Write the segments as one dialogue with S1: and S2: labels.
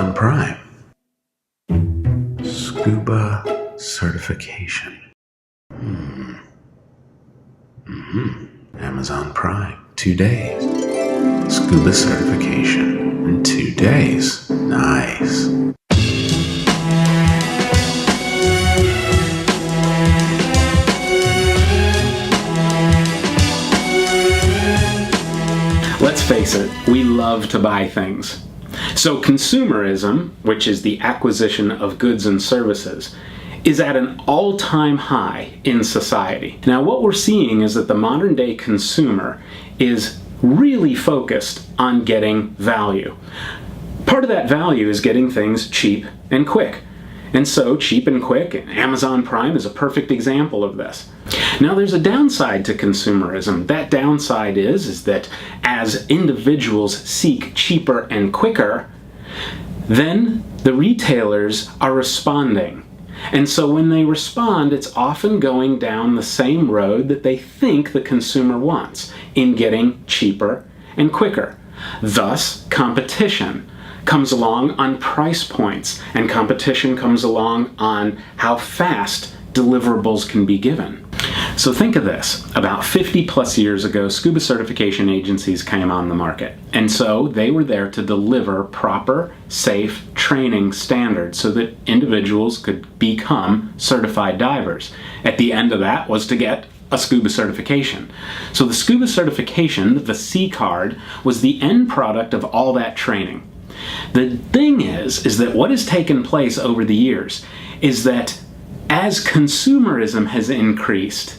S1: Amazon Prime. Scuba certification. Amazon Prime. 2 days. Scuba certification in 2 days. Nice.
S2: Let's face it, we love to buy things. So consumerism, which is the acquisition of goods and services, is at an all-time high in society. Now what we're seeing is that the modern day consumer is really focused on getting value. Part of that value is getting things cheap and quick. And so cheap and quick, and Amazon Prime is a perfect example of this. Now there's a downside to consumerism. That downside is that as individuals seek cheaper and quicker, then the retailers are responding. And so when they respond, it's often going down the same road that they think the consumer wants in getting cheaper and quicker. Thus, competition comes along on price points, and competition comes along on how fast deliverables can be given. So think of this. About 50 plus years ago, scuba certification agencies came on the market. And so they were there to deliver proper, safe training standards so that individuals could become certified divers. At the end of that was to get a scuba certification. So the scuba certification, the C card, was the end product of all that training. The thing is that what has taken place over the years is that as consumerism has increased,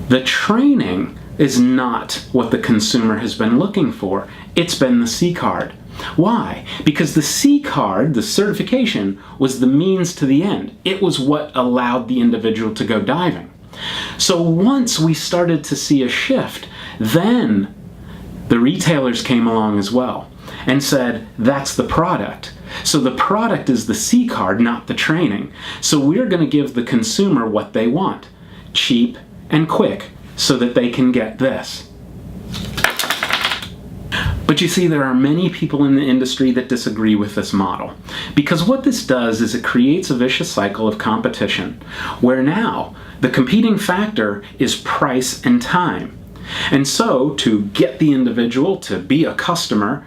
S2: the training is not what the consumer has been looking for. It's been the C card. Why? Because the C card, the certification, was the means to the end. It was what allowed the individual to go diving. So once we started to see a shift, then the retailers came along as well and said, that's the product. So the product is the C card, not the training. So we're going to give the consumer what they want, cheap and quick, so that they can get this. But you see, there are many people in the industry that disagree with this model. Because what this does is it creates a vicious cycle of competition, where now the competing factor is price and time. And so, to get the individual to be a customer,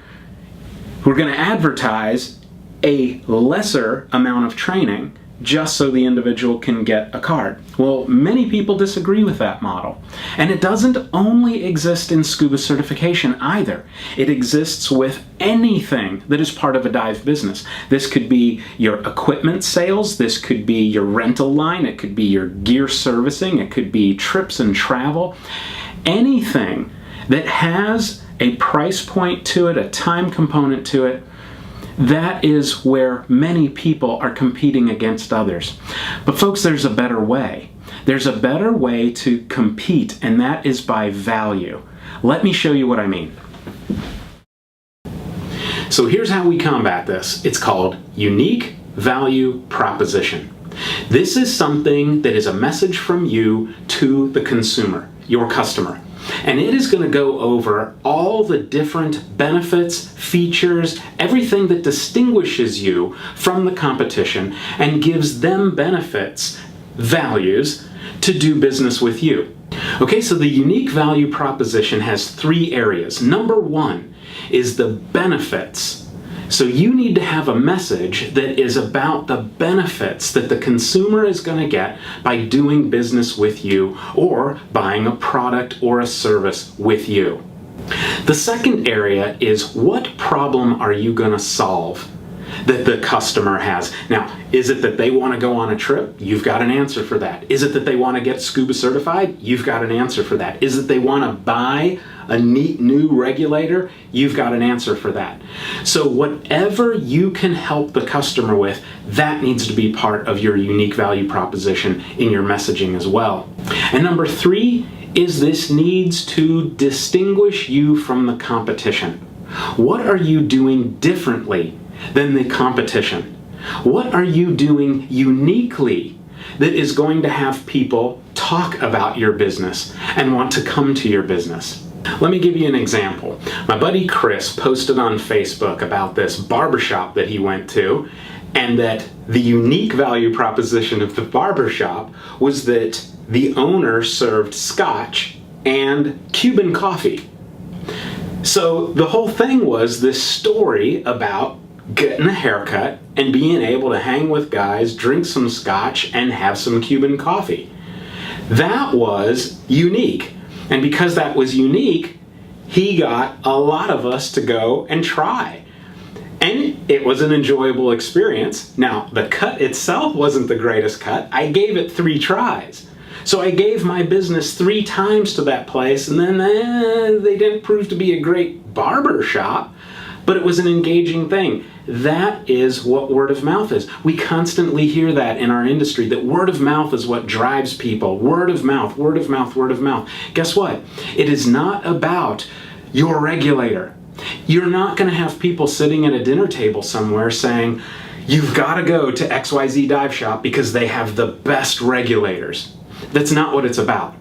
S2: we're going to advertise a lesser amount of training just so the individual can get a card. Well, many people disagree with that model. And it doesn't only exist in scuba certification either. It exists with anything that is part of a dive business. This could be your equipment sales, this could be your rental line, it could be your gear servicing, it could be trips and travel. Anything that has a price point to it, a time component to it, that is where many people are competing against others. But folks, there's a better way. There's a better way to compete, and that is by value. Let me show you what I mean. So here's how we combat this. It's called unique value proposition. This is something that is a message from you to the consumer, your customer. And it is going to go over all the different benefits, features, everything that distinguishes you from the competition and gives them benefits, values, to do business with you. Okay, so the unique value proposition has 3 areas. Number 1 is the benefits. So you need to have a message that is about the benefits that the consumer is going to get by doing business with you or buying a product or a service with you. The second area is what problem are you going to solve that the customer has. Now, is it that they want to go on a trip? You've got an answer for that. Is it that they want to get scuba certified? You've got an answer for that. Is it they want to buy a neat new regulator? You've got an answer for that. So whatever you can help the customer with, that needs to be part of your unique value proposition in your messaging as well. And number 3 is this needs to distinguish you from the competition. What are you doing differently than the competition? What are you doing uniquely that is going to have people talk about your business and want to come to your business? Let me give you an example. My buddy Chris posted on Facebook about this barbershop that he went to, and that the unique value proposition of the barbershop was that the owner served scotch and Cuban coffee. So the whole thing was this story about getting a haircut and being able to hang with guys, drink some scotch, and have some Cuban coffee. That was unique. And because that was unique, he got a lot of us to go and try. And it was an enjoyable experience. Now, the cut itself wasn't the greatest cut. I gave it 3 tries. So I gave my business 3 times to that place, and then they didn't prove to be a great barber shop, but it was an engaging thing. That is what word of mouth is. We constantly hear that in our industry, that word of mouth is what drives people. Word of mouth, word of mouth, word of mouth. Guess what? It is not about your regulator. You're not going to have people sitting at a dinner table somewhere saying, you've got to go to XYZ dive shop because they have the best regulators. That's not what it's about.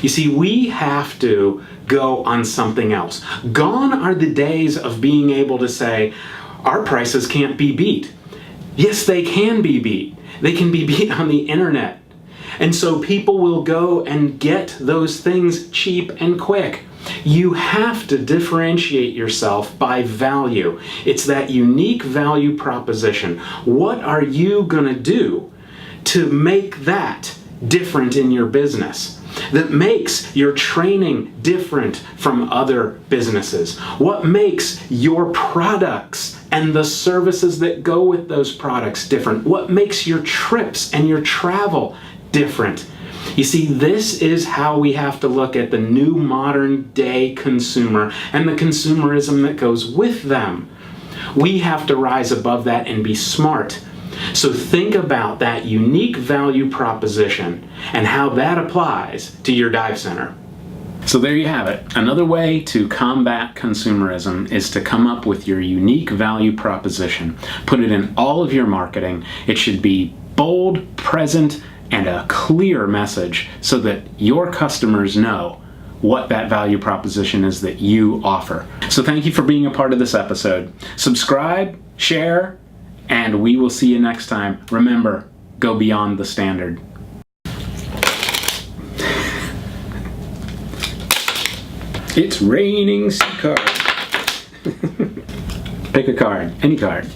S2: You see, we have to go on something else. Gone are the days of being able to say, our prices can't be beat. Yes, they can be beat. They can be beat on the internet. And so people will go and get those things cheap and quick. You have to differentiate yourself by value. It's that unique value proposition. What are you going to do to make that different in your business, that makes your training different from other businesses? What makes your products and the services that go with those products different? What makes your trips and your travel different? You see, this is how we have to look at the new modern day consumer and the consumerism that goes with them. We have to rise above that and be smart. So think about that unique value proposition and how that applies to your dive center. So there you have it. Another way to combat consumerism is to come up with your unique value proposition. Put it in all of your marketing. It should be bold, present, and a clear message so that your customers know what that value proposition is that you offer. So thank you for being a part of this episode. Subscribe, share, and we will see you next time. Remember, go beyond the standard. It's raining C cards. Pick a card, any card.